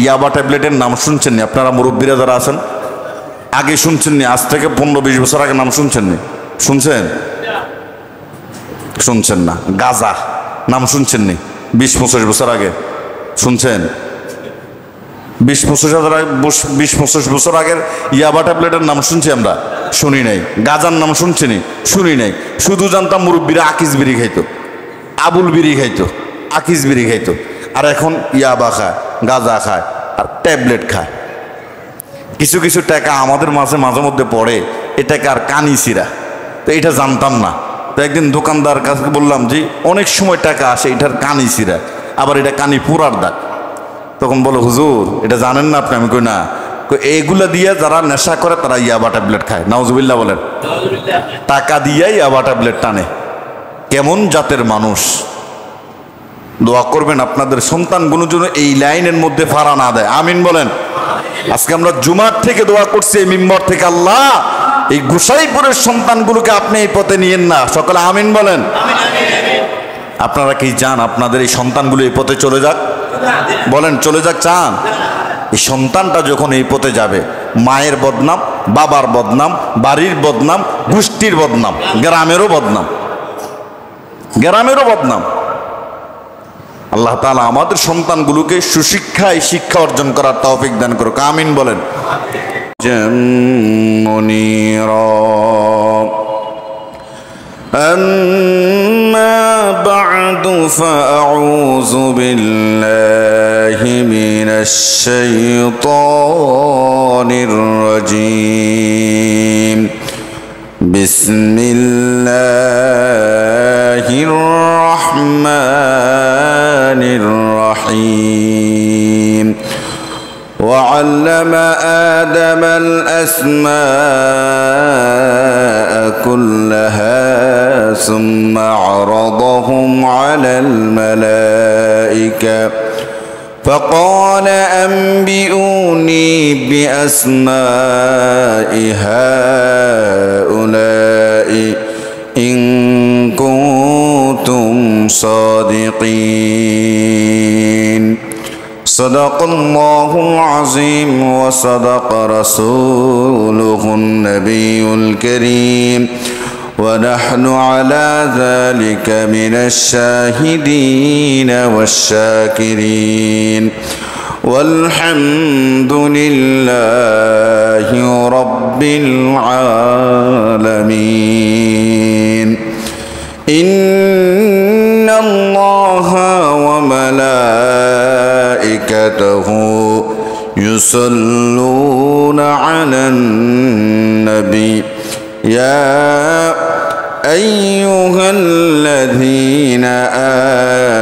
ইয়াবা ট্যাবলেটের নাম শুনছেন নি? আপনারা মুরব্বীরা যারা আছেন আগে শুনছেন নি? আজ থেকে 15-20 বছর আগে নাম শুনছেন নি? শুনছেন? শুনছেন না। গাঁজা নাম শুনছেন নি? 20-25 বছর আগে শুনছেন? 20-25 বছর আগের ইয়াবা ট্যাবলেটের নাম শুনছি আমরা? শুনি নাই। গাঁজার নাম শুনছি নি? শুনি নাই। শুধু জানতাম মুরব্বীরা আকিস বিড়ি খাইতো, আবুল বিড়ি খাইতো, আকিস বিড়ি খাইতো। আর এখন ইয়াবা খায়, গাঁজা খায় আর ট্যাবলেট খায়। কিছু কিছু টাকা আমাদের মাঝে মধ্যে পড়ে, এ টাকা আর কানি সিরা। তো এটা জানতাম না। তো একদিন দোকানদার কাছে বললাম যে অনেক সময় টাকা আসে এটার কানি সিরা, আবার এটা কানি পুরার দাগ। তখন বলো হুজুর এটা জানেন না আপনি? আমি কই না। এগুলা দিয়ে যারা নেশা করে তারা ইয়াবা ট্যাবলেট খায়। নাউজুবিল্লাহ বলেন। টাকা দিয়ে ইয়াবা ট্যাবলেট টানে। কেমন জাতের মানুষ! দোয়া করবেন আপনাদের সন্তানগুলো যেন এই লাইনের মধ্যে ফাড়া না দেয়। আমিন বলেন। আজকে আমরা জুমার থেকে দোয়া করছি এই মিম্বর থেকে, আল্লাহ এই গোসাইপুরের সন্তানগুলোকে আপনি এই পথে নিয়েন না। সকলে আমিন বলেন। আপনারা কি চান আপনাদের এই সন্তানগুলো এই পথে চলে যাক? বলেন চলে যাক চান? এই সন্তানটা যখন এই পথে যাবে, মায়ের বদনাম, বাবার বদনাম, বাড়ির বদনাম, গোষ্ঠীর বদনাম, গ্রামেরও বদনাম, গ্রামেরও বদনাম। আল্লাহ তাআলা আমাদের সন্তানগুলোকে সুশিক্ষায় শিক্ষা অর্জন করার তৌফিক দান করুক। আমিন বলেন। أما بعد فأعوذ بالله من الشيطان الرجيم. بسم الله الرحمن الرحيم. وعلم آدم الأسماء كلها ثم عرضهم على الملائكة فقال أنبئوني بأسماء هؤلاء إن كنتم صادقين. صدق الله العظيم وصدق رسوله النبي الكريم ونحن على ذلك من الشاهدين والشاكرين والحمد لله رب العالمين. إن الله وملائكته يصلون على النبي يا أيها الذين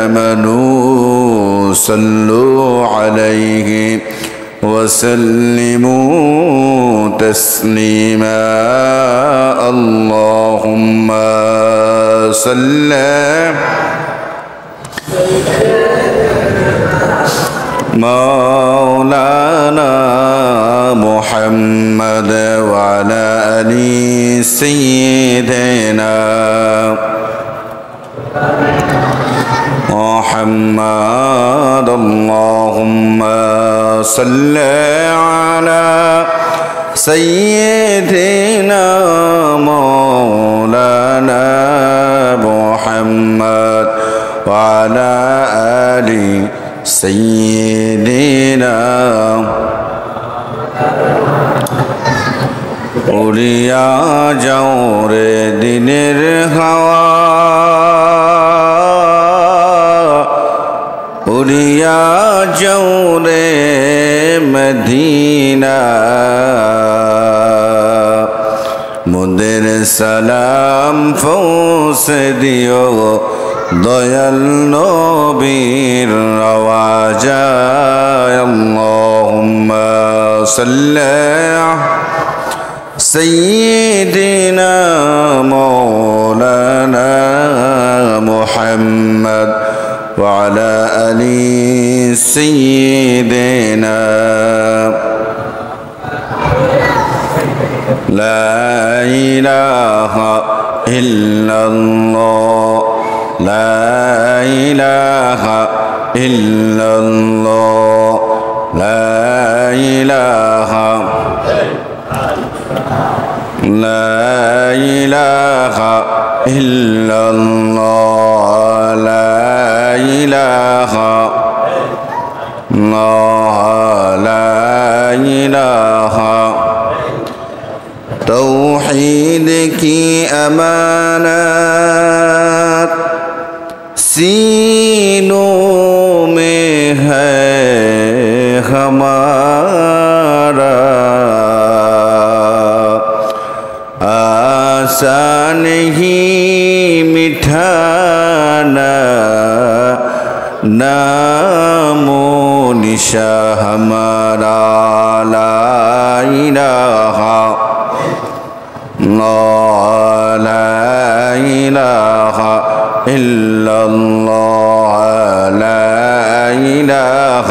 آمنوا صلوا عليه وسلموا تسليما. اللهم صل مولانا محمد وعلى آل سيدنا محمد. اللهم صل على سيدنا مولانا محمد وعلى آل سيدنا. উড়িয়া যাও রে দিনের হাওয়া, উড়িয়া যাও রে মদিনা, মুদের সালাম পৌঁছে দিও দয়াল নবীর আওয়াজায়। আল্লাহুম্মা সাল্লি سيدنا مولانا محمد وعلى آل سيدنا. لا إله إلا الله لا إله إلا الله لا إله لا إله إلا الله لا إله لا إله तौहीद की अमानत सीनों में है हमारा आसान ही मिठाना नामो निशा हमारा ला इलाहा لا إله إلا الله لا إله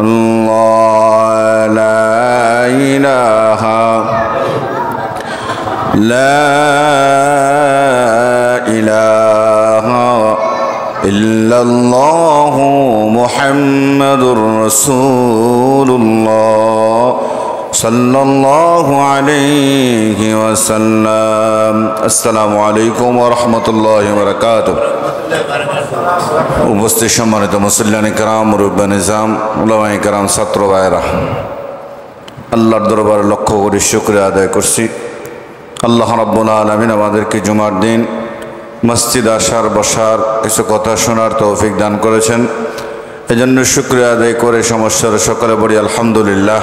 الله لا إله لا إله إلا الله محمد رسول الله सल्लल्लाहु अलैहि वसल्लम। अस्सलामु अलैकुम व रहमतुल्लाहि व बरकातुहू। उपस्थित सम्मानित मुसल्लियान किराम, मुरब्बियान निजाम, उलामाए किराम, ছাত্র ভাইরা, আল্লাহর দরবারে লক্ষ কোটি শুকরিয়া আদায় করছি। আল্লাহ রাব্বুল আলামিন আমাদেরকে জুমার দিন মসজিদ আসার বসার কিছু কথা শোনার তৌফিক দান করেছেন। এজন্য শুকরিয়া আদায় করে সমস্যার সকলে বলি আলহামদুলিল্লাহ।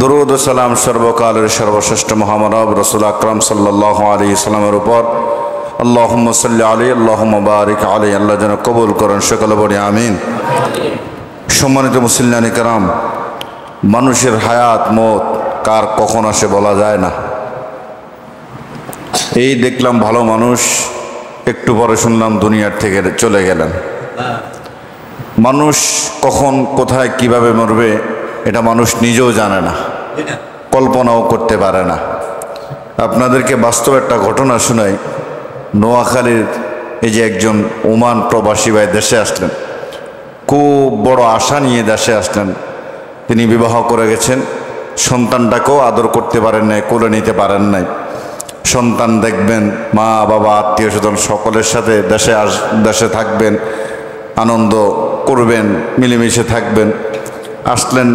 দরুদ ও সালাম সর্বকালের সর্বশ্রেষ্ঠ মহামানব রাসূল আকরাম সাল্লাল্লাহু আলাইহি সাল্লামের উপর আল্লাহুম্মা সাল্লি আলাইহি আল্লাহুম্মা বারিক আলাইহি। আল্লাহ যেন কবুল করেন, সকলে বলি আমিন। সম্মানিত মুসলিয়ান কিরাম, মানুষের হায়াত মত কার কখন আসে বলা যায় না। এই দেখলাম ভালো মানুষ, একটু পরে শুনলাম দুনিয়ার থেকে চলে গেলেন। মানুষ কখন কোথায় কিভাবে মরবে এটা মানুষ নিজেও জানে না, কল্পনাও করতে পারে না। আপনাদেরকে বাস্তব একটা ঘটনা শোনাই। নোয়াখালীর এই যে একজন ওমান প্রবাসী ভাই দেশে আসলেন, খুব বড় আশা নিয়ে দেশে আসলেন। তিনি বিবাহ করে গেছেন, সন্তানটাকেও আদর করতে পারেন নাই, কোলে নিতে পারেন নাই। সন্তান দেখবেন, মা বাবা আত্মীয় স্বজন সকলের সাথে দেশে থাকবেন, আনন্দ করবেন, মিলেমিশে থাকবেন। আসলেন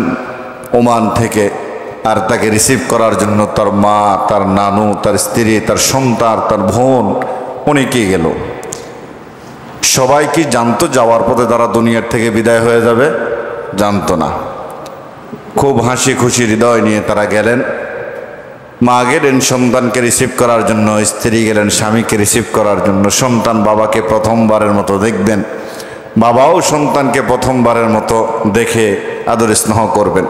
ওমান থেকে, আর তাকে রিসিভ করার জন্য তার মা, তার নানু, তার স্ত্রী, তার সন্তান, তার বোন অনেকেই গেল। সবাই কি জানতো যাওয়ার পথে তারা দুনিয়ার থেকে বিদায় হয়ে যাবে? জানতো না। খুব হাসি খুশি হৃদয় নিয়ে তারা গেলেন। মা গেলেন সন্তানকে রিসিভ করার জন্য, স্ত্রী গেলেন স্বামীকে রিসিভ করার জন্য। সন্তান বাবাকে প্রথমবারের মতো দেখবেন, বাবাও সন্তানকে প্রথমবারের মতো দেখে আদর স্নেহ করবেন।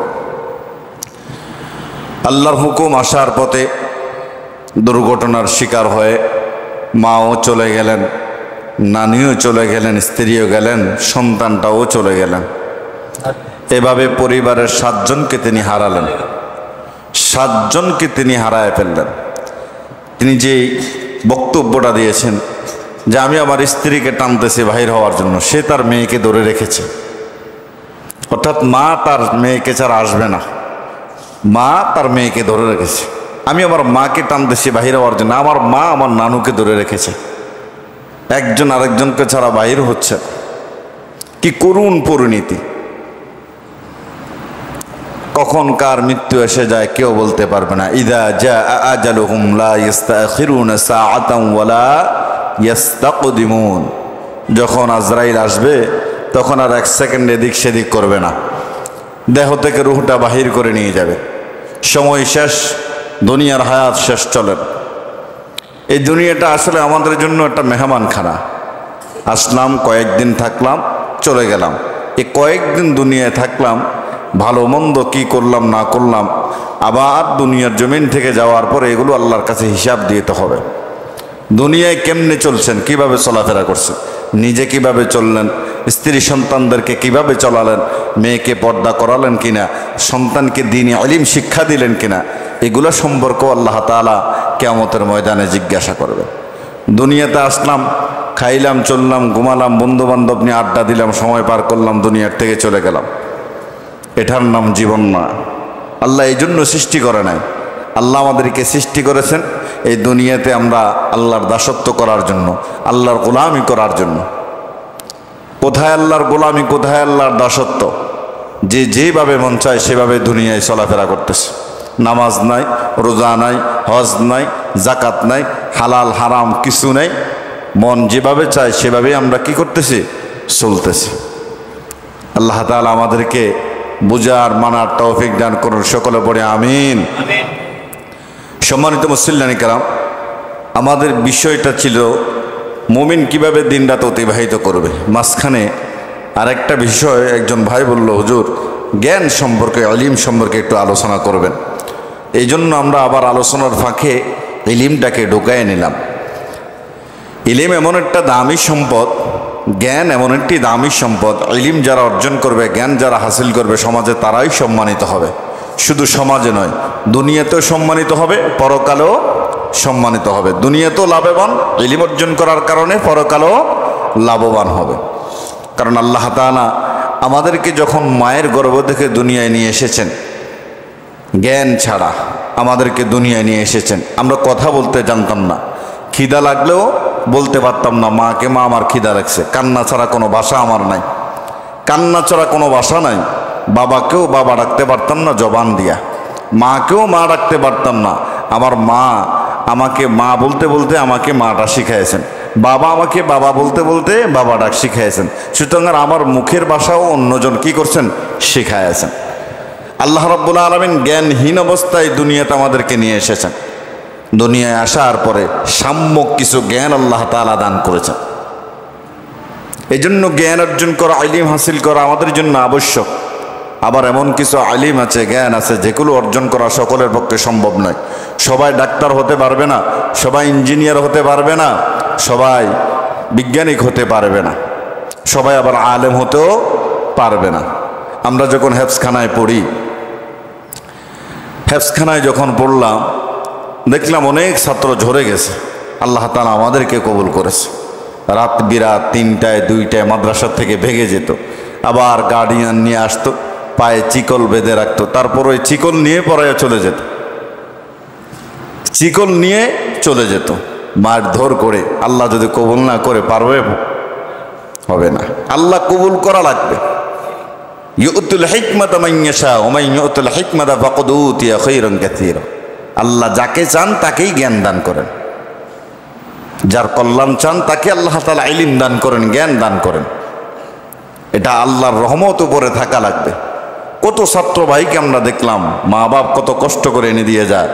আল্লাহর হুকুম আসার পথে দুর্ঘটনার শিকার হয়ে মাও চলে গেলেন, নানিও চলে গেলেন, স্ত্রীও গেলেন, সন্তানটাও চলে গেলেন। এভাবে পরিবারের 7 জনকে তিনি হারালেন। 7 জনকে তিনি হারায় ফেললেন। তিনি যে বক্তব্যটা দিয়েছেন যে আমি আমার স্ত্রীকে টানতেছি বাহির হওয়ার জন্য, সে তার মেয়েকে ধরে রেখেছে। অর্থাৎ মা তার মেয়েকে ছাড়া আসবে না, মা তার মেয়েকে ধরে রেখেছে। আমি আমার মাকে টানতেছি বাহির হওয়ার জন্য, আমার মা আমার নানুকে ধরে রেখেছে। একজন আরেকজনকে ছাড়া বাহির হচ্ছে। কি করুণ পরিণতি! কখন কার মৃত্যু এসে যায় কেউ বলতে পারবে না। ইদা জাআ আজালুহুম লা ইস্তাখিরুনা সাআতান ওয়ালা ইস্তাকদিমুন। যখন আজরাইল আসবে তখন আর 1 সেকেন্ড এদিক সেদিক করবে না, দেহ থেকে রূহটা বাহির করে নিয়ে যাবে। সময় শেষ, দুনিয়ার হায়াত শেষ। চলেন, এই দুনিয়াটা আসলে আমাদের জন্য একটা মেহমানখানা। আসলাম, কয়েকদিন থাকলাম, চলে গেলাম। এই কয়েকদিন দুনিয়ায় থাকলাম, ভালো মন্দ কি করলাম না করলাম, আবার দুনিয়ার জমিন থেকে যাওয়ার পরে এগুলো আল্লাহর কাছে হিসাব দিতে হবে। দুনিয়ায় কেমনে চলছেন, কিভাবে চলাফেরা করছেন, নিজে কিভাবে চললেন, স্ত্রী সন্তানদেরকে কিভাবে চলালেন, মেয়েকে পর্দা করালেন কিনা, সন্তানকে দ্বীনি ইলম শিক্ষা দিলেন কিনা, এগুলো সম্পর্কে আল্লাহ তাআলা কিয়ামতের ময়দানে জিজ্ঞাসা করবে। দুনিয়াতে আসলাম, খাইলাম, চললাম, ঘুমালাম, বন্ধু বান্ধব নিয়ে আড্ডা দিলাম, সময় পার করলাম, দুনিয়ার থেকে চলে গেলাম। এটার নাম জীবন না। আল্লাহ এই জন্য সৃষ্টি করে নাই। আল্লাহ আমাদেরকে সৃষ্টি করেছেন এই দুনিয়াতে আমরা আল্লাহর দাসত্ব করার জন্য, আল্লাহর গোলামি করার জন্য। কোথায় আল্লাহর গোলামি, কোথায় আল্লাহর দাসত্ব? যে যেভাবে মন চায় সেভাবে দুনিয়ায় চলাফেরা করতেছে। নামাজ নাই, রোজা নাই, হজ নাই, জাকাত নাই, হালাল হারাম কিছু নাই। মন যেভাবে চায় সেভাবেই আমরা কি করতেছি? চলতেছি। আল্লাহ তাআলা আমাদেরকে বুঝার মানার তৌফিক দান করুন, সকলে পড়ে আমিন। সম্মানিত মুসল্লিয়ান কিরাম, আমাদের বিষয়টা ছিল মুমিন কিভাবে দিনরাত অতিবাহিত করবে। মাঝখানে আরেকটা বিষয় একজন ভাই বলল, হুজুর জ্ঞান সম্পর্কে, ইলম সম্পর্কে একটু আলোচনা করবেন। এই জন্য আমরা আবার আলোচনার ফাঁকে ইলমটাকে ঢুকায় নিলাম। ইলম এমন একটা দামি সম্পদ, জ্ঞান এমন একটি দামি সম্পদ। ইলম যারা অর্জন করবে, জ্ঞান যারা হাসিল করবে, সমাজে তারাই সম্মানিত হবে। শুধু সমাজে নয়, দুনিয়াতেও সম্মানিত হবে, পরকালেও সম্মানিত হবে। দুনিয়াতেও লাভবান ইলম অর্জন করার কারণে, পরকালেও লাভবান হবে। কারণ আল্লাহ তাআলা আমাদেরকে যখন মায়ের গর্ভ থেকে দুনিয়ায় নিয়ে এসেছেন, জ্ঞান ছাড়া আমাদেরকে দুনিয়ায় নিয়ে এসেছেন। আমরা কথা বলতে জানতাম না, খিদা লাগলেও বলতে পারতাম না মাকে, মা আমার খিদা লাগছে। কান্না ছাড়া কোনো ভাষা আমার নাই, কান্না ছাড়া কোনো ভাষা নাই। বাবাকেও বাবা ডাকতে পারতাম না জবান দিয়া, মাকেও মা ডাকতে পারতাম না। আমার মা আমাকে মা বলতে বলতে আমাকে মাটা শিখাইছেন, বাবা আমাকে বাবা বলতে বলতে বাবা ডাক শিখাইছেন। সুতরাং আমার মুখের ভাষাও অন্যজন কি করছেন? শিখাইছেন। আল্লাহ রাব্বুল আলামিন জ্ঞানহীন অবস্থায় দুনিয়াতে আমাদেরকে নিয়ে এসেছেন। দুনিয়ায় আসার পরে সাম্যক কিছু জ্ঞান আল্লাহ তাআলা দান করেছেন। এই জন্য জ্ঞান অর্জন করা, ইলম হাসিল করা আমাদের জন্য আবশ্যক। আবার এমন কিছু ইলম আছে, জ্ঞান আছে, যেগুলো অর্জন করা সকলের পক্ষে সম্ভব নয়। সবাই ডাক্তার হতে পারবে না, সবাই ইঞ্জিনিয়ার হতে পারবে না, সবাই বিজ্ঞানিক হতে পারবে না, সবাই আবার আলেম হতেও পারবে না। আমরা যখন হেফজখানায় পড়ি, হেফজখানায় যখন পড়লাম দেখলাম অনেক ছাত্র ঝরে গেছে। আল্লাহ তাআলা আমাদেরকে কবুল করেছে। রাত বিরাত 3টায় 2টায় মাদ্রাসা থেকে ভেগে যেত, আবার গার্ডিয়ান নিয়ে আসতো, পায়ে চিকল বেঁধে রাখতো, তারপর ওই চিকল নিয়ে পড়ায় চলে যেত, চিকল নিয়ে চলে যেত মারধর করে। আল্লাহ যদি কবুল না করে পারবে? হবে না। আল্লাহ কবুল করা লাগবে। ইউতুল হিকমাতা মান ইয়াশা ওয়া মান ইউতুল হিকমাতা ফাকাদ উতিয়া খায়রান কাসীরা। আল্লাহ যাকে চান তাকেই জ্ঞান দান করেন, যার কল্যাণ চান তাকে আল্লাহ তাআলা ইলম দান করেন, জ্ঞান দান করেন। এটা আল্লাহর রহমত উপরে থাকা লাগবে। কত ছাত্র ভাইকে আমরা দেখলাম, মা বাপ কত কষ্ট করে এনে দিয়ে যায়।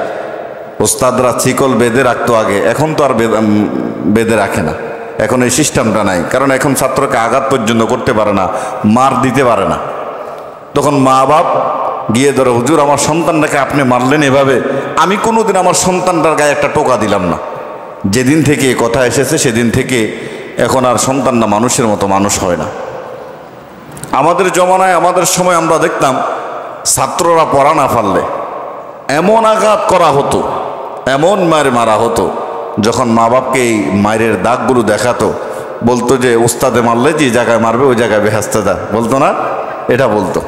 ওস্তাদরা চিকল বেঁধে রাখতো আগে, এখন তো আর বেঁধে রাখে না। এখন এই সিস্টেমটা নাই, কারণ এখন ছাত্রকে আঘাত পর্যন্ত করতে পারে না, মার দিতে পারে না। তখন মা বাপ গিয়ে ধরে, হুজুর আমার সন্তানটাকে আপনি মারলেন এভাবে। আমি কোনোদিন আমার সন্তানটার গায়ে একটা টোকা দিলাম না। যেদিন থেকে এ কথা এসেছে সেদিন থেকে এখন আর সন্তানটা মানুষের মতো মানুষ হয় না। আমাদের জমানায়, আমাদের সময় আমরা দেখতাম ছাত্ররা পড়া না পারলে এমন আঘাত করা হতো, এমন মার মারা হতো, যখন মা বাপকে এই মায়ের দাগগুলো দেখাতো বলতো যে উস্তাদে মারলে যে জায়গায় মারবে ওই জায়গায় বেহেস্তে দা, বলতো না? এটা বলতো।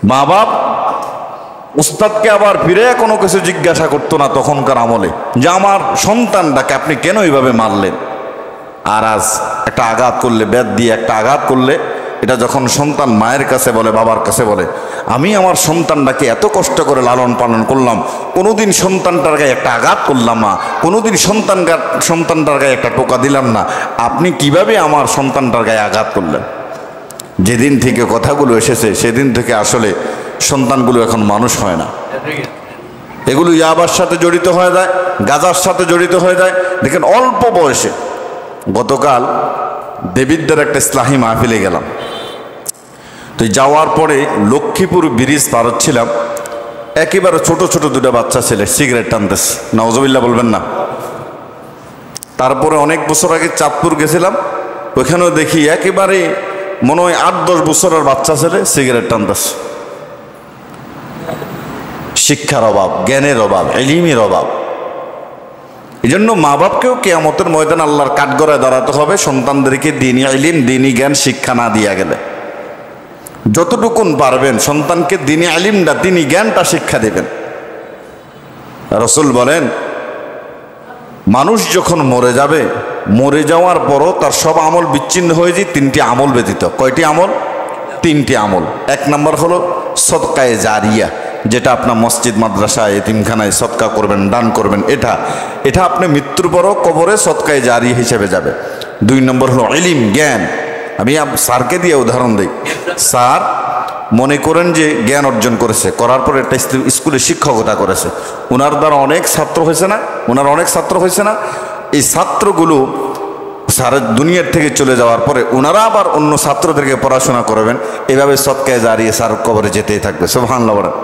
মা বাপ উস্তাদকে আবার ফিরে কোনো কিছু জিজ্ঞাসা করতো না তখনকার আমলে, যে আমার সন্তানটাকে আপনি কেন এইভাবে মারলেন। আর আজ একটা আঘাত করলে, বেত দিয়ে একটা আঘাত করলে, এটা যখন সন্তান মায়ের কাছে বলে, বাবার কাছে বলে, আমি আমার সন্তানটাকে এত কষ্ট করে লালন পালন করলাম, কোনোদিন সন্তানটার গায়ে একটা আঘাত করলাম না, কোনোদিন সন্তানটার গায়ে একটা টোকা দিলাম না, আপনি কিভাবে আমার সন্তানটার গায়ে আঘাত করলেন? যেদিন থেকে কথাগুলো এসেছে সেদিন থেকে আসলে সন্তানগুলো এখন মানুষ হয় না। এগুলো ইয়াবার সাথে জড়িত হয়ে যায়, গাজার সাথে জড়িত হয়ে যায়। দেখেন অল্প বয়সে, গতকাল দেবিদ্যার একটা ইসলাহি মাহফিলে গেলাম, তো যাওয়ার পরে লক্ষ্মীপুর ব্রিজ পার হচ্ছিলাম, একেবারে ছোট ছোট দুটো বাচ্চা ছেলে সিগারেট টানতেছে, নাউজুবিল্লাহ বলবেন না। তারপরে অনেক বছর আগে চাঁদপুর গেছিলাম, ওইখানেও দেখি একেবারে মনে হয় 8-10 বছরের বাচ্চা ছেলে সিগারেট টানতেছে। শিক্ষার অভাব, জ্ঞানের অভাব, ইলমের অভাব। এই জন্য মা বাপকেও কিয়ামতের ময়দান আল্লাহর কাঠগড়ায় দাঁড়াতে হবে সন্তানদেরকে দ্বীনি ইলম দ্বীনি জ্ঞান শিক্ষা না দিয়া গেলে। যতটুকুন পারবেন সন্তানকে দ্বীনি ইলমটা দ্বীনি জ্ঞানটা শিক্ষা দেবেন। রাসূল বলেন, মানুষ যখন মরে যাবে, মরে যাওয়ার পরও তার সব আমল বিচ্ছিন্ন হয়ে যায় তিনটি আমল ব্যতীত। কয়টি আমল? তিনটি আমল। এক নম্বর হলো সদকায়ে জারিয়া, যেটা আপনার মসজিদ মাদ্রাসায় এতিমখানায় সদকা করবেন, দান করবেন, এটা আপনি মৃত্যুর পরও কবরে সদকায়ে জারিয়া হিসেবে যাবে। দুই নম্বর হলো ইলম জ্ঞান। আমি স্যারকে দিয়ে উদাহরণ দিই। স্যার মনে করেন যে জ্ঞান অর্জন করেছে, করার পর একটা স্কুলে শিক্ষকতা করেছে, ওনার দ্বারা অনেক ছাত্র হয়েছে না, এই ছাত্রগুলো স্যারের দুনিয়ার থেকে চলে যাওয়ার পরে ওনারা আবার অন্য ছাত্রদেরকে পড়াশোনা করবেন, এভাবে সদকায়ে জারিয়া স্যার কবরে যেতেই থাকবে। সুবহানাল্লাহ বলেন।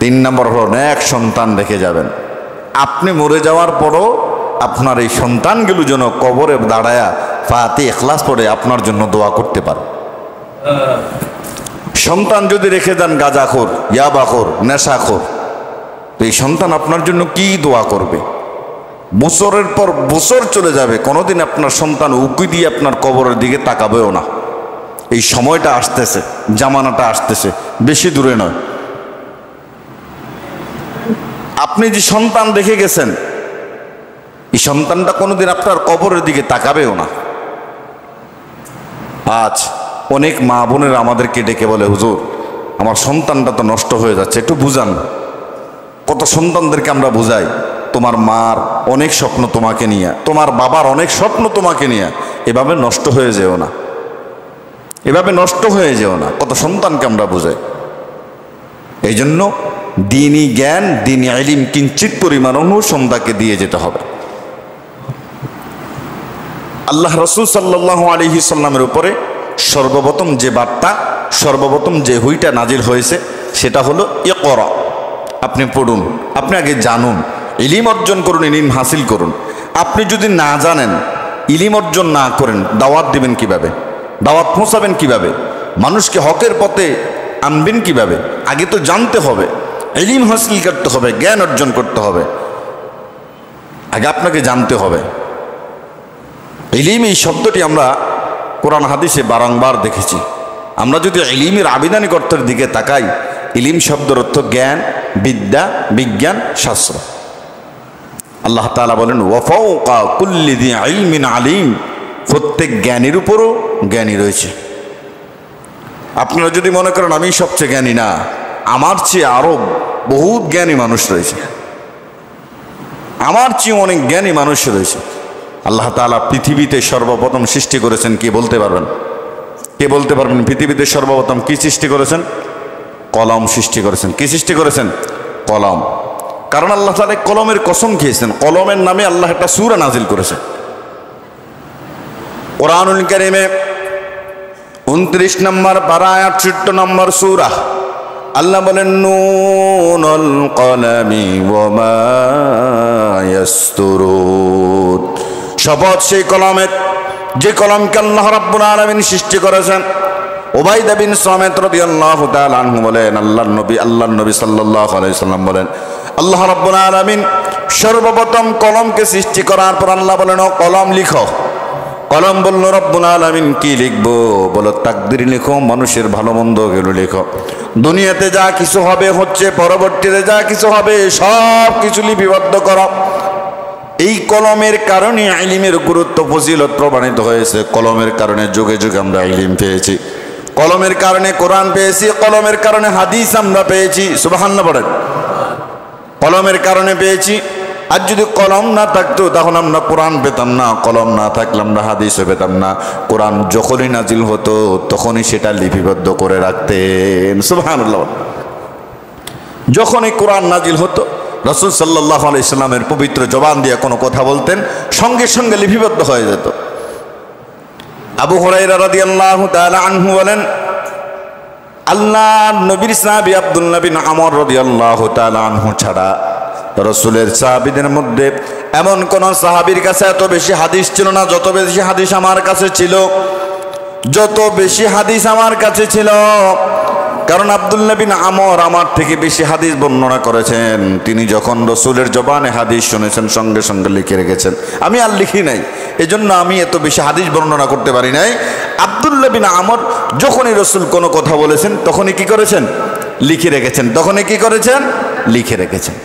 তিন নম্বর হলো নেক সন্তান রেখে যাবেন। আপনি মরে যাওয়ার পরও আপনার এই সন্তানগুলো যেন কবরে দাঁড়ায়া ফাতিহা ইখলাস পড়ে আপনার জন্য দোয়া করতে পারে। সন্তান যদি রেখে দেন গাঁজাখোর, ইয়াবাখোর, নেশাখোর, তো এই সন্তান আপনার জন্য কি দোয়া করবে? বছরের পর বছর চলে যাবে, কোনোদিন আপনার সন্তান উকি দিয়ে আপনার কবরের দিকে তাকাবেও না। এই সময়টা আসতেছে, জামানাটা আসতেছে, বেশি দূরে নয়। আপনি যে সন্তান রেখে গেছেন, এই সন্তানটা কোনোদিন আপনার কবরের দিকে তাকাবেও না। আজ অনেক মা বোনেরা আমাদেরকে ডেকে বলে, হুজুর আমার সন্তানটা তো নষ্ট হয়ে যাচ্ছে, একটু বুঝান। কত সন্তানদেরকে আমরা বুঝাই, তোমার মার অনেক স্বপ্ন তোমাকে নিয়ে, তোমার বাবার অনেক স্বপ্ন তোমাকে নিয়ে, এভাবে নষ্ট হয়ে যেও না, এভাবে নষ্ট হয়ে যেও না। কত সন্তানকে আমরা বুঝাই। এই জন্য দ্বীনি জ্ঞান, দ্বীনি ইলম কিঞ্চিত পরিমাণ সন্তানকে দিয়ে যেতে হবে। আল্লাহ রাসূল সাল্লাল্লাহু আলাইহি সাল্লামের উপরে সর্বপ্রথম যে বার্তা, সর্বপ্রথম যে হুইটা নাজিল হয়েছে সেটা হলো ইকরা। আপনি পড়ুন, আপনি আগে জানুন, ইলম অর্জন করুন, ইলম হাসিল করুন। আপনি যদি না জানেন, ইলম অর্জন না করেন, দাওয়াত দিবেন কিভাবে? দাওয়াত পৌঁছাবেন কিভাবে? মানুষকে হকের পথে আনবেন কিভাবে? আগে তো জানতে হবে, ইলম হাসিল করতে হবে, জ্ঞান অর্জন করতে হবে। আগে আপনাকে জানতে হবে। ইলম এই শব্দটি আমরা কোরআন হাদিসে বারংবার দেখেছি। আমরা যদি ইলমের আবিধানিক অর্থের দিকে তাকাই, ইলম শব্দের অর্থ জ্ঞান, বিদ্যা, বিজ্ঞান, শাস্ত্র। আল্লাহ তাআলা বলেন, ওয়া ফাওকা কুল্লি যি ইলমিন আলিম, প্রত্যেক জ্ঞানীর উপরও জ্ঞানী রয়েছে। আপনারা যদি মনে করেন আমি সবচেয়ে জ্ঞানী, না, আমার চেয়ে আরো বহুত জ্ঞানী মানুষ রয়েছে, আমার চেয়ে অনেক জ্ঞানী মানুষ রয়েছে। আল্লাহ তাআলা পৃথিবীতে সর্বপ্রথম সৃষ্টি করেছেন, কে বলতে পারবেন? কে বলতে পারবেন পৃথিবীতে সর্বপ্রথম কি সৃষ্টি করেছেন? কলম সৃষ্টি করেছেন। কি সৃষ্টি করেছেন? কলম। কারণ আল্লাহ তাআলা কলমের কসম খেয়েছেন, কলমের নামে আল্লাহ একটা সূরা নাজিল করেছেন। কোরআনুল কারীমে 29 নম্বর পারা, 68 নম্বর সূরা, আল্লাহ বলেন, নুনুল কলামি ওয়া মা ইয়াসতুরুন। শপথ সেই কলমের, যে কলমকে আল্লাহ রাব্বুল আলামিন সৃষ্টি করেছেন। উবাইদা বিন সামিত রাদিয়াল্লাহু তাআলা আনহু বলেন, আল্লাহর নবী সাল্লাল্লাহু আলাইহি সাল্লাম বলেন, আল্লাহ রাব্বুল আলামিন সর্বপ্রথম কলমকে সৃষ্টি করার পর আল্লাহ বলেন, ও কলম লিখো। কলম বলল, রব্বুল আলামিন কি লিখবো? বলো, তাকদীর লিখো, মানুষের ভালো মন্দ গুলো লিখো। দুনিয়াতে যা কিছু হবে হচ্ছে, পরবর্তীতে যা কিছু হবে সব কিছু লিপিবদ্ধ করো। এই কলমের কারণে ইলমের গুরুত্ব ফজিলত প্রমাণিত হয়েছে। কলমের কারণে যুগে যুগে আমরা ইলম পেয়েছি, কলমের কারণে কোরআন পেয়েছি, কলমের কারণে হাদিস আমরা পেয়েছি। সুবহানাল্লাহ বলেন। কলমের কারণে পেয়েছি। আর যদি কলম না থাকতো তখন আমরা কোরআন পেতাম না, কলম না থাকলে আমরা হাদিসও পেতাম না। কোরআন যখনই নাজিল হতো তখনই সেটা লিপিবদ্ধ করে রাখতেন। সুবহানাল্লাহ। যখনই কোরআন নাজিল হতো রাসূল সাল্লাল্লাহু আলাইহি সাল্লামের পবিত্র জবান দিয়ে কোনো কথা বলতেন, সঙ্গে সঙ্গে লিপিবদ্ধ হয়ে যেত। আবু হুরায়রা রাদিয়াল্লাহু তাআলা আনহু বলেন, আল্লাহর নবীর সাহাবী আব্দুল্লাহ বিন আমর রাদিয়াল্লাহু তাআলা আনহু ছাড়া রাসূলের সাহাবীদের মধ্যে এমন কোন সাহাবীর কাছে এত বেশি হাদিস ছিল না যত বেশি হাদিস আমার কাছে ছিল, যত বেশি হাদিস আমার কাছে ছিল। কারণ আব্দুল্লাহ বিন আমর আমার থেকে বেশি হাদিস বর্ণনা করেছেন। তিনি যখন রসুলের জবানে হাদিস শুনেছেন সঙ্গে সঙ্গে লিখে রেখেছেন। আমি আর লিখি নাই, এজন্য আমি এত বেশি হাদিস বর্ণনা করতে পারি নাই। আব্দুল্লাহ বিন আমর যখনই রসুল কোনো কথা বলেছেন তখনই কি করেছেন? লিখে রেখেছেন। তখনই কি করেছেন? লিখে রেখেছেন।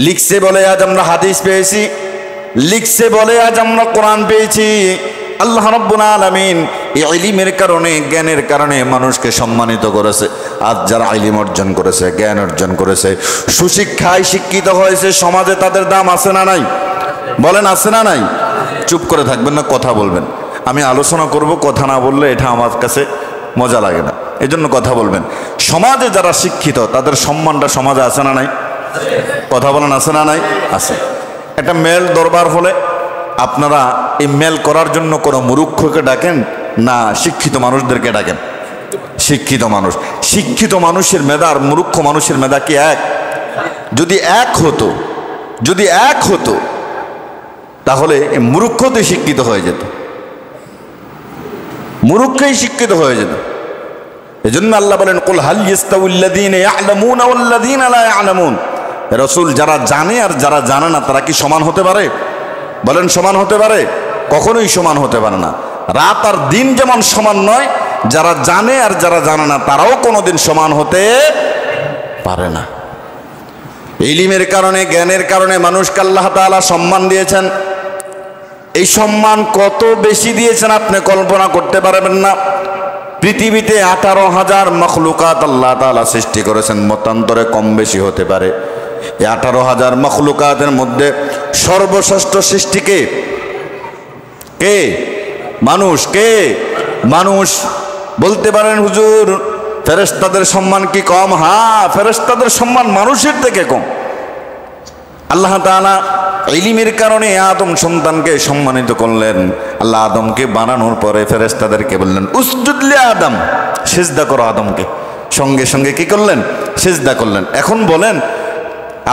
লিখছে বলে আজ আমরা হাদিস পেয়েছি, লিখছে বলে আজ আমরা কোরআন পেয়েছি। আল্লাহ রাব্বুল আলামিন এই ইলমের কারণে, জ্ঞানের কারণে মানুষকে সম্মানিত করেছে। আজ যারা ইলম অর্জন করেছে, জ্ঞান অর্জন করেছে, সুশিক্ষায় শিক্ষিত হয়েছে, সমাজে তাদের দাম আছে না নাই? বলেন আছে না নাই? চুপ করে থাকবেন না, কথা বলবেন। আমি আলোচনা করব, কথা না বললে এটা আমার কাছে মজা লাগে না, এজন্য কথা বলবেন। সমাজে যারা শিক্ষিত তাদের সম্মানটা সমাজে আছে না নাই? কথা বলেন আছে না নাই? আছে। একটা মেল দরবার হলে আপনারা এই মেল করার জন্য কোনো মূর্খকে ডাকেন না শিক্ষিত মানুষদেরকে ডাকেন? শিক্ষিত মানুষ। শিক্ষিত মানুষের মেধা আর মূর্খ মানুষের মেধা কি এক? যদি এক হতো, যদি এক হতো তাহলে মূর্খতে শিক্ষিত হয়ে যেত, মূর্খই শিক্ষিত হয়ে যেত। এজন্য আল্লাহ বলেন কুল হাল ইয়াস্তাউল্লাযীনা ইয়া'লামুনা ওয়াল্লাযীনা লা ইয়া'লামুন। রাসূল, যারা জানে আর যারা জানে না তারা কি সমান হতে পারে? বলেন সমান হতে পারে? কখনোই সমান হতে পারে না। রাত আর দিন যেমন সমান নয়, যারা জানে আর যারা জানে না তারাও কোনোদিন সমান হতে পারে না। ইলমের কারণে, জ্ঞানের কারণে মানুষকে আল্লাহ তাআলা সম্মান দিয়েছেন। এই সম্মান কত বেশি দিয়েছেন আপনি কল্পনা করতে পারবেন না। পৃথিবীতে 18,000 মখলুকাত আল্লাহ তাআলা সৃষ্টি করেছেন, মতান্তরে কম বেশি হতে পারে। এই 18,000 মখলুকাতের মধ্যে সর্বশ্রেষ্ঠ সৃষ্টি কে? কে? মানুষ। কে? মানুষ। বলতে পারেন হুজুর ফেরেশতাদের সম্মান কি কম? হ্যাঁ, ফেরেশতাদের সম্মান মানুষের থেকে কম। আল্লাহ তাআলা ইলমের কারণে আদম সন্তানকে সম্মানিত করলেন। আল্লাহ আদমকে বানানোর পরে ফেরেশতাদেরকে বললেন উসজুদ লি আদম, সিজদা করো আদমকে। সঙ্গে সঙ্গে কি করলেন? সিজদা করলেন। এখন বলেন,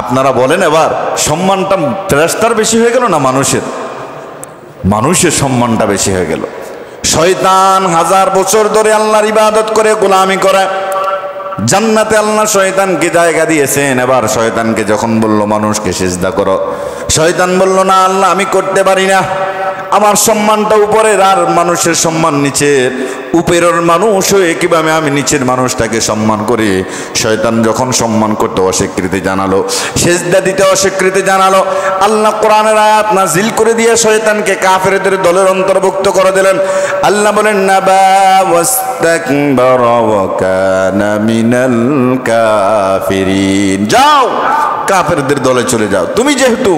আপনারা বলেন এবার, সম্মানটা ফেরেশতার বেশি হয়ে গেল না মানুষের? মানুষের সম্মানটা বেশি হয়ে গেল। শয়তান 1000 বছর ধরে আল্লাহর ইবাদত করে, গোলামি করে। জান্নাতে আল্লাহ শয়তানকে জায়গা দিয়েছেন। এবার শয়তানকে যখন বলল মানুষকে সিজদা করো, শয়তান বলল না আল্লাহ আমি করতে পারি না, আমার সম্মানটা উপরের আর মানুষের সম্মান নিচের। উপরের মানুষ হয়ে কিভাবে আমি নিচের মানুষটাকে সম্মান করি? শয়তান যখন সম্মান করতে অস্বীকৃতি জানালো, সিজদা দিতে অস্বীকৃতি জানালো, আল্লাহ কোরআনের আয়াত নাজিল করে দিয়ে শয়তানকে কাফেরদের দলের অন্তর্ভুক্ত করে দিলেন। আল্লাহ বলেন নাবা ওয়াস্তাকবারা ওয়া কানা মিনাল কাফিরিন। যাও কাফেরদের দলে চলে যাও। তুমি যেহেতু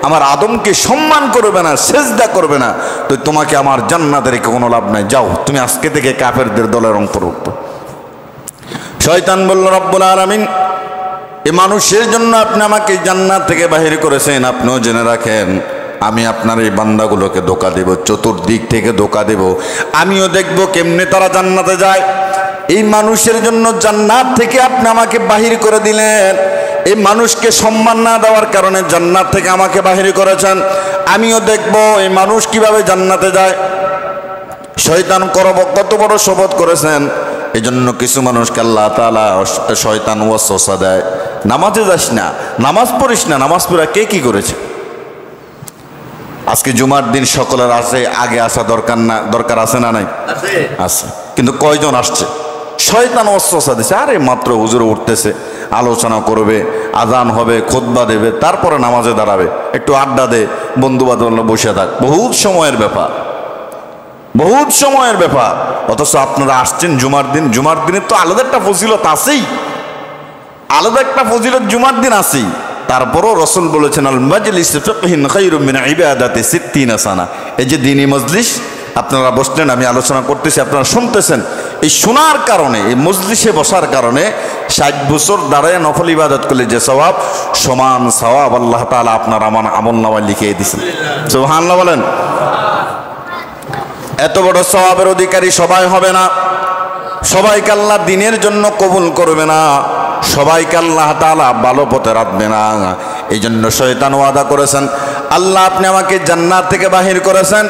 আমার আদমকে সম্মান করবে না, সিজদা করবে না, তো তোমাকে আমার জান্নাতের কোনো লাভ নাই। যাও তুমি আজকে থেকে কাফেরদের দলের অন্তর্ভুক্ত। শয়তান বলল রব্বুল আলামিন এই মানুষের জন্য আপনি আমাকে জান্নাত থেকে বাহির করেছেন। আপনিও জেনে রাখেন আমি আপনার এই বান্দাগুলোকে ধোঁকা দেব, চতুর্দিক থেকে ধোঁকা দেব। আমিও দেখব কেমনে তারা জান্নাতে যায়। এই মানুষের জন্য জান্নাত থেকে আপনি আমাকে বাহির করে দিলেন। এই মানুষকে সম্মান না দেওয়ার কারণে জান্নাত থেকে আমাকে বাহির করেছেন। আমিও দেখব এই মানুষ কিভাবে জান্নাতে যায়। শয়তান কত বড় শপথ করেছেন। এই জন্য কিছু মানুষকে আল্লাহ তাআলা শয়তান ওয়াসওয়াসা দেয়, নামাজে যাস না, নামাজ পড়িস না। নামাজ পড়া কে কি করেছে? আজকে জুমার দিন সকলের আছে, আগে আসা দরকার না? দরকার আছে না নাই? আছে। কিন্তু কয়জন আসছে? শয়তান ওয়াসওয়াসা দিছে, আরে মাত্র হুজুর উঠতেছে, আলোচনা করবে, আজান হবে, খুতবা দেবে, তারপরে নামাজে দাঁড়াবে, একটু আড্ডা দে, বন্ধু বান্ধব বসে থাক। বহুত সময়ের ব্যাপার, বহুত সময়ের ব্যাপার। অথচ আপনারা আসছেন জুমার দিন। জুমার দিনের তো আলাদা একটা ফজিলত আছেই, আলাদা একটা ফজিলত জুমার দিন আছেই। তারপরও রসুল বলেছেন আল মাজলিস ফিকহিন খায়রুম মিন ইবাদাতি 60 সানা। এই যে দ্বীনি মজলিস আপনারা বসলেন, আমি আলোচনা করতেছি, আপনারা শুনতেছেন। এই শোনার কারণে, এই মজলিসে বসার কারণে 60 বছর দাঁড়ায় নফল ইবাদত করলে যে সওয়াব, সমান সওয়াব আল্লাহ তাআলা আপনার আমার আমলনামায় লিখিয়ে দিয়েছেন। সুবহানাল্লাহ বলেন। এত বড় সওয়াবের অধিকারী সবাই হবে না, সবাইকে আল্লাহ দিনের জন্য কবুল করবে না, সবাইকে আল্লাহ তাআলা ভালো পথে রাখবে না। এই জন্য শয়তান ওয়াদা করেছেন, আল্লাহ আপনি আমাকে জান্নাত থেকে বাহির করেছেন,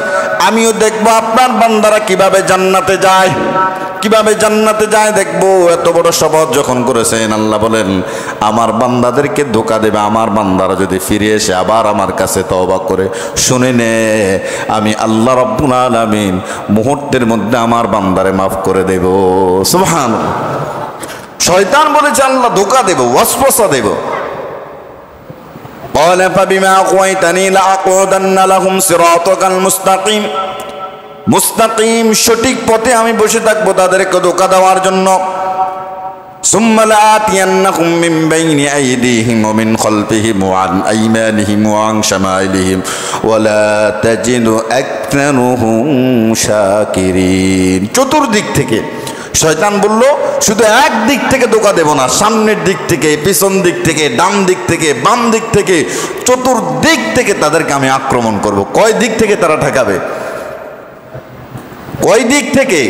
আমিও দেখবো আপনার বান্দারা কিভাবে জান্নাতে যায়, কিভাবে জান্নাতে যায় দেখবো। এত বড় শপথ যখন করেছেন, আল্লাহ বলেন আমার বান্দাদেরকে ধোঁকা দেবে, আমার বান্দারা যদি ফিরে এসে আবার আমার কাছে তওবা করে, শুনে নে আমি আল্লাহ রাব্বুল আলামিন মুহূর্তের মধ্যে আমার বান্দারে মাফ করে দেব। সুবহানাল্লাহ। শয়তান বলেছে আল্লাহ ধোঁকা দেব, ওয়াসওয়াসা দেব। قال فبما أغويتني لأقعدن لهم صراطك المستقيم। মুস্তাকিম সঠিক পথে আমি বসে থাকবো তাদেরকে ধোঁকা দেওয়ার জন্য। সুম্মা লাআতিয়ান্নাহুম মিন বাইনি আইদিহিম ওয়া মিন খালফিহিম ওয়া আন আইমানিহিম ওয়া আন শামাইলিহিম ওয়া লা তাজিদু আকতারুহুম শাকিরিন। চতুর্দিক থেকে শয়তান বলল শুধু এক দিক থেকে ধোঁকা দেব না, সামনের দিক থেকে, পিছন দিক থেকে, ডান দিক থেকে, বাম দিক থেকে, চতুর্দিক থেকে তাদেরকে আমি আক্রমণ করব। কয় দিক থেকে তারা ঠেকাবে? কয় দিক থেকে?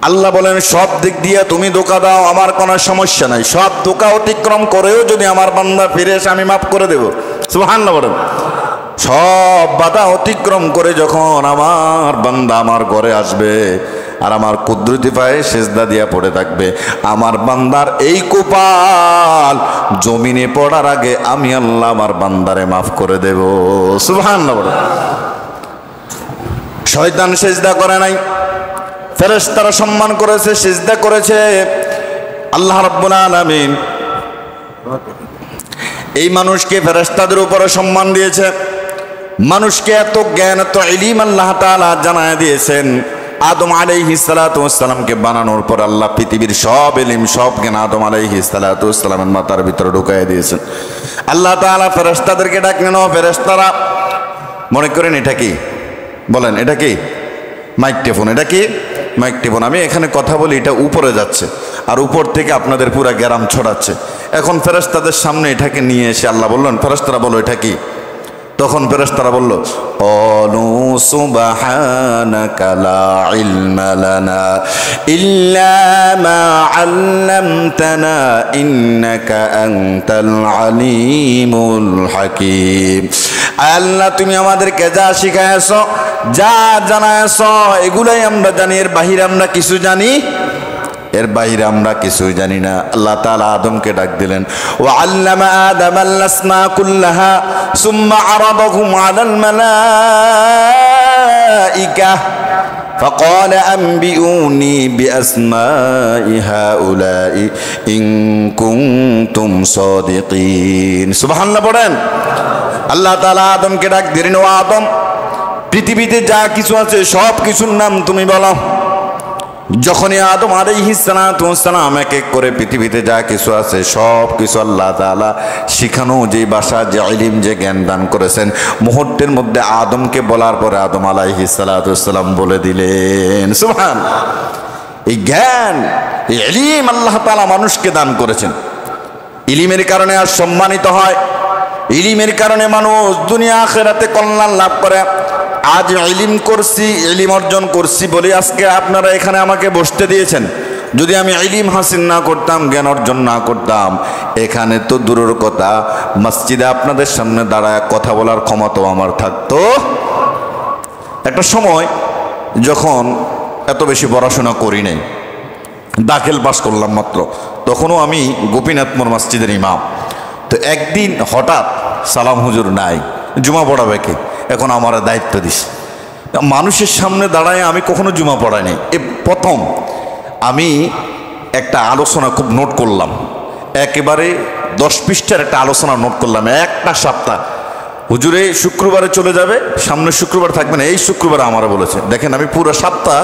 আল্লাহ বলেন সব দিক দিয়ে তুমি ধোঁকা দাও, আমার কোনো সমস্যা নাই। সব ধোঁকা অতিক্রম করেও যদি আমার বান্দা ফিরে এসে আমি মাফ করে দেব। সুবহানাল্লাহ বলেন। সব বাধা অতিক্রম করে যখন আমার বান্দা আমার ঘরে আসবে আর আমার কুদরতি পায়ে সেজদা দিয়া পড়ে থাকবে, আমার বান্দার এই কপাল জমিনে পড়ার আগে আমি আল্লাহ আমার বান্দারে মাফ করে দেব। সুবহানাল্লাহ বলেন। শয়তান সেজদা করে নাই, ফেরেশতারা সম্মান করেছে, সেজদা করেছে। আল্লাহ রাব্বুল আলামিন এই মানুষকে ফেরেশতাদের উপরে সম্মান দিয়েছে। মানুষকে এত জ্ঞান, এত ইলম আল্লাহ তাআলা জানায় দিয়েছেন। আদম আলাইহিস সালাতু ওয়াস সালামকে বানানোর পর আল্লাহ পৃথিবীর সব ইলম, সব জ্ঞান আদম আলাইহিস সালাতু ওয়াস সালামের মাথার ভিতরে ঢুকায় দিয়েছেন। আল্লাহ তাআলা ফেরেশতাদেরকে ডাকলেন, ও ফেরেশতারা, মনে করেন এটা কি? বলেন এটা কি? মাইক্রোফোন। এটা কি? মাইক্রোফোন। আমি এখানে কথা বলি, এটা উপরে যাচ্ছে আর উপর থেকে আপনাদের পুরা গ্রাম ছড়াচ্ছে। এখন ফেরেশতাদের সামনে এটাকে নিয়ে এসে আল্লাহ বললেন, ফেরেশতারা বলো এটা কি? তখন ফেরেশতারা বলল, ক্বালু সুবহানাকা লা ইলমা লানা ইল্লা মা আল্লামতানা ইন্নাকা আনতাল আলিমুল হাকীম। আল্লাহ তুমি আমাদেরকে যা শিখায়ছো, যা জানায়ছো, এগুলাই আমরা জানি, এর বাহিরে আমরা কিছু জানি, এর বাইরে আমরা কিছুই জানি না। আল্লাহ তাআলা আদমকে ডাক দিলেন, ওয়া আল্লামা আদামাল আসমা কুল্লাহা সুম্মা আরাদাহুম আলাল মালাইকা فقال أنبئوني بأسماء هؤلاء إن كنتم صادقين। সুবহানাল্লাহ পড়েন। আল্লাহ তাআলা আদমকে ডাক দিলেন, ও আদম, পৃথিবীতে যা কিছু আছে সব কিছুর নাম তুমি বলো। যখনই আদম আলাইহিস সালাতু ওয়াস সালাম এক এক করে পৃথিবীতে যা কিছু আছে সব কিছু আল্লাহ তাআলা শিখানো, যে ভাষা, যে ইলম, যে জ্ঞান দান করেছেন, মুহূর্তের মধ্যে আদমকে বলার পরে আদম আলাইহিস সালাতু ওয়াস সালাম বলে দিলেন। সুবহানাল্লাহ। এই জ্ঞান, এই ইলম আল্লাহ তাআলা মানুষকে দান করেছেন। ইলমের কারণে আর সম্মানিত হয়, ইলমের কারণে মানুষ দুনিয়া আখিরাতে কল্যাণ লাভ করে। আজ ইলম করছি, ইলম অর্জন করছি বলে আজকে আপনারা এখানে আমাকে বসতে দিয়েছেন। যদি আমি ইলম হাসিল না করতাম, জ্ঞান অর্জন না করতাম, এখানে তো দূরের কথা মসজিদে আপনাদের সামনে দাঁড়ায় কথা বলার ক্ষমতাও আমার থাকতো। একটা সময় যখন এত বেশি পড়াশোনা করি নাই, দাখিল পাস করলাম মাত্র, তখনও আমি গোপীনাথপুর মসজিদের ইমাম। তো একদিন হঠাৎ সালাম হুজুর নাই, জুমা পড়াবে কে? এখন আমার দায়িত্ব দিছে। মানুষের সামনে দাঁড়ায় আমি কখনো জুমা পড়াইনি, এ প্রথম। আমি একটা আলোচনা খুব নোট করলাম, একেবারে 10 পৃষ্ঠার একটা আলোচনা নোট করলাম। একটা সপ্তাহ হুজুরে শুক্রবারে চলে যাবে, সামনের শুক্রবার থাকবে না, এই শুক্রবারে আমারা বলেছে। দেখেন আমি পুরো সপ্তাহ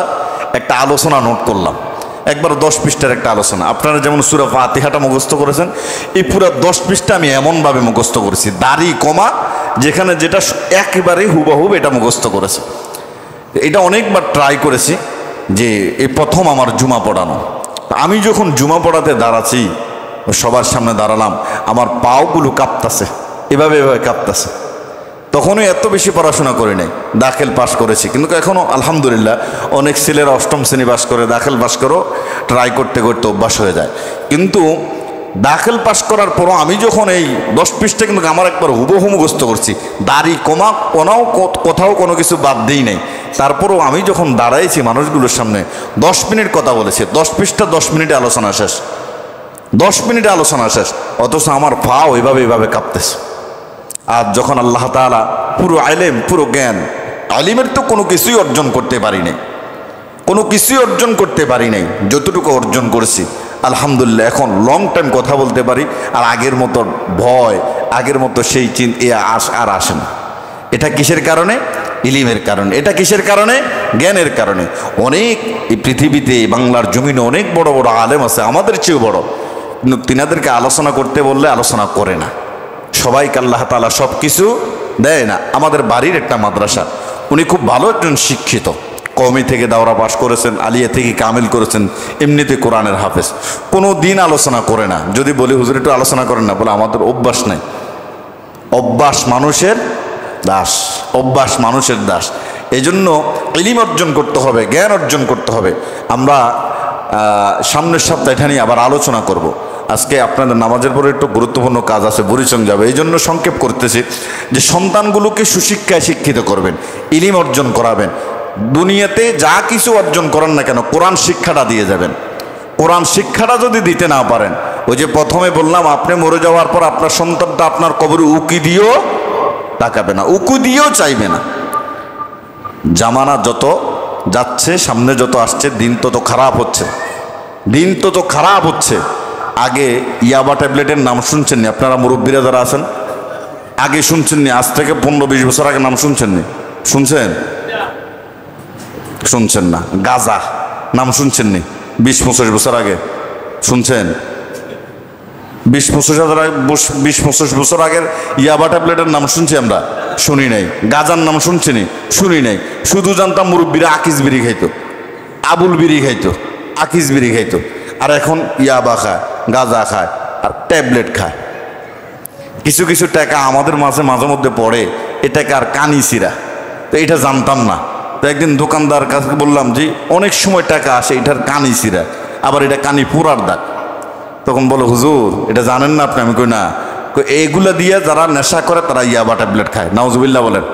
একটা আলোচনা নোট করলাম, একবার 10 পৃষ্ঠার একটা আলোচনা। আপনারা যেমন সূরা ফাতিহাটা মুখস্থ করেছেন, এই পুরো 10 পৃষ্ঠা আমি এমনভাবে মুখস্থ করেছি, দাড়ি কমা যেখানে যেটা একেবারে হুবহুব এটা মুখস্থ করেছে। এটা অনেকবার ট্রাই করেছি যে এই প্রথম আমার জুমা পড়ানো। আমি যখন জুমা পড়াতে দাঁড়াচ্ছি, সবার সামনে দাঁড়ালাম, আমার পাওগুলো কাঁপতাছে, এভাবে এভাবে কাঁপতাছে। তখনও এত বেশি পড়াশোনা করি নাই, দাখিল পাস করেছি, কিন্তু এখনও আলহামদুলিল্লাহ অনেক ছেলেরা 8ম শ্রেণী পাস করে, দাখিল পাস করেও ট্রাই করতে করতে অভ্যাস হয়ে যায়। কিন্তু দাখিল পাশ করার পরও আমি যখন এই 10 পৃষ্ঠা কিন্তু আমার একবার হুবহু মুখস্থ করছি, দাড়ি কমা কোথাও কোনো কিছু বাদ দিই নাই। তারপরও আমি যখন দাঁড়াইছি মানুষগুলোর সামনে 10 মিনিট কথা বলেছি, 10 পৃষ্ঠা 10 মিনিটে আলোচনা শেষ, 10 মিনিটে আলোচনা শেষ, অথচ আমার পা এইভাবে কাঁপতেছে। আর যখন আল্লাহ তাআলা পুরো আলেম, পুরো জ্ঞান, আলিমের তো কোনো কিছুই অর্জন করতে পারি নাই, কোনো কিছুই অর্জন করতে পারি নাই, যতটুকু অর্জন করেছি আলহামদুলিল্লাহ এখন লং টাইম কথা বলতে পারি। আর আগের মতো ভয়, আগের মতো সেই আর আসে না। এটা কিসের কারণে? ইলিমের কারণে। এটা কিসের কারণে? জ্ঞানের কারণে। অনেক এই পৃথিবীতে, বাংলার জমিনে অনেক বড় বড় আলেম আছে, আমাদের চেয়েও বড়, কিন্তু তিনাদেরকে আলোচনা করতে বললে আলোচনা করে না। সবাইকে আল্লাহ তাআলা সব কিছু দেয় না। আমাদের বাড়ির একটা মাদ্রাসা, উনি খুব ভালো একজন শিক্ষিত, কওমি থেকে দাওরা পাশ করেছেন, আলিয়া থেকে কামিল করেছেন, এমনিতে কোরআনের হাফেজ, কোনো দিন আলোচনা করে না। যদি বলি হুজুর একটু আলোচনা করেন না, বলে আমাদের অভ্যাস নাই। অভ্যাস মানুষের দাস, অভ্যাস মানুষের দাস। এই জন্য ইলম অর্জন করতে হবে, জ্ঞান অর্জন করতে হবে। আমরা সামনের সপ্তাহে এটা নিয়ে আবার আলোচনা করব। আজকে আপনাদের নামাজের পরে একটু গুরুত্বপূর্ণ কাজ আছে, বুড়িচং যাবে, এই জন্য সংক্ষেপ করতেছি যে সন্তানগুলোকে সুশিক্ষায় শিক্ষিত করবেন, ইলম অর্জন করাবেন। দুনিয়াতে যা কিছু অর্জন করেন না কেন কোরআন শিক্ষাটা দিয়ে যাবেন। কোরআন শিক্ষাটা যদি দিতে না পারেন, ওই যে প্রথমে বললাম, আপনি মরে যাওয়ার পর আপনার সন্তানটা আপনার কবরে উকি দিয়েও তাকাবে না, উকি দিয়েও চাইবে না। জামানা যত যাচ্ছে, সামনে যত আসছে, দিন তত খারাপ হচ্ছে, দিন তত খারাপ হচ্ছে। আগে ইয়াবা ট্যাবলেটের নাম শুনছেন নি আপনারা মুরব্বীরা যারা আছেন? আগে শুনছেন নি? আজ থেকে 15-20 বছর আগে নাম শুনছেন নি? শুনছেন? শুনছেন না। গাঁজা নাম শুনছেন নি? 20-25 বছর আগে শুনছেন? 20-25 বছর আগের ইয়াবা ট্যাবলেটের নাম শুনছি আমরা? শুনি নাই। গাঁজার নাম শুনছি নি? শুনি নাই। শুধু জানতাম মুরব্বীরা আকিস বিড়ি খাইতো, আবুল বিড়ি খাইতো, আকিস বিড়ি খাইতো। আর এখন ইয়াবা খায়, গাঁজা খায়, আর ট্যাবলেট খায়। কিছু কিছু টাকা আমাদের মাঝে মধ্যে পড়ে, এ টাকা আর কানি সিরা, তো এটা জানতাম না। তো একদিন দোকানদার কাছে বললাম যে অনেক সময় টাকা আসে এটার কানি সিরা, আবার এটা কানি পুরার দাগ। তখন বলো হুজুর এটা জানেন না আপনি? আমি কই না। এগুলা দিয়ে যারা নেশা করে তারা ইয়াবা ট্যাবলেট খায়। নাউজুবিল্লাহ বলেন।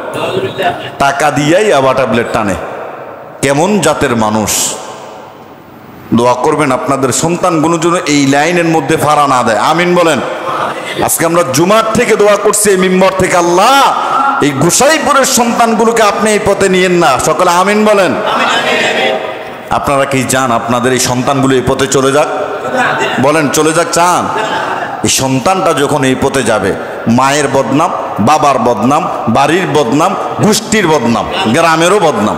টাকা দিয়ে ইয়াবা ট্যাবলেট টানে। কেমন জাতের মানুষ! দোয়া করবেন আপনাদের সন্তানগুলো যেন এই লাইনের মধ্যে ফাড়া না দেয়। আমিন বলেন। আজকে আমরা জুমার থেকে দোয়া করছি, এই মিম্বর থেকে, আল্লাহ এই গোসাইপুরের সন্তানগুলোকে আপনি এই পথে নিয়েন না। সকলে আমিন বলেন। আপনারা কি চান আপনাদের এই সন্তানগুলো এই পথে চলে যাক? বলেন চলে যাক চান? এই সন্তানটা যখন এই পথে যাবে, মায়ের বদনাম, বাবার বদনাম, বাড়ির বদনাম, গোষ্ঠীর বদনাম, গ্রামেরও বদনাম,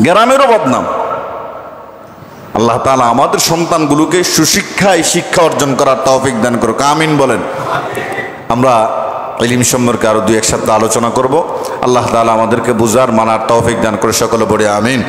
গ্রামেরও বদনাম। আল্লাহ তাআলা আমাদের সন্তানগুলোকে সুশিক্ষায় শিক্ষা অর্জন করার তৌফিক দান করুক। আমিন বলেন। আমরা ইলম সম্পর্কে আরো 2-1 সপ্তাহ আলোচনা করব। আল্লাহ তাআলা আমাদেরকে বুঝার, মানার তৌফিক দান করে সকলে বলি আমিন।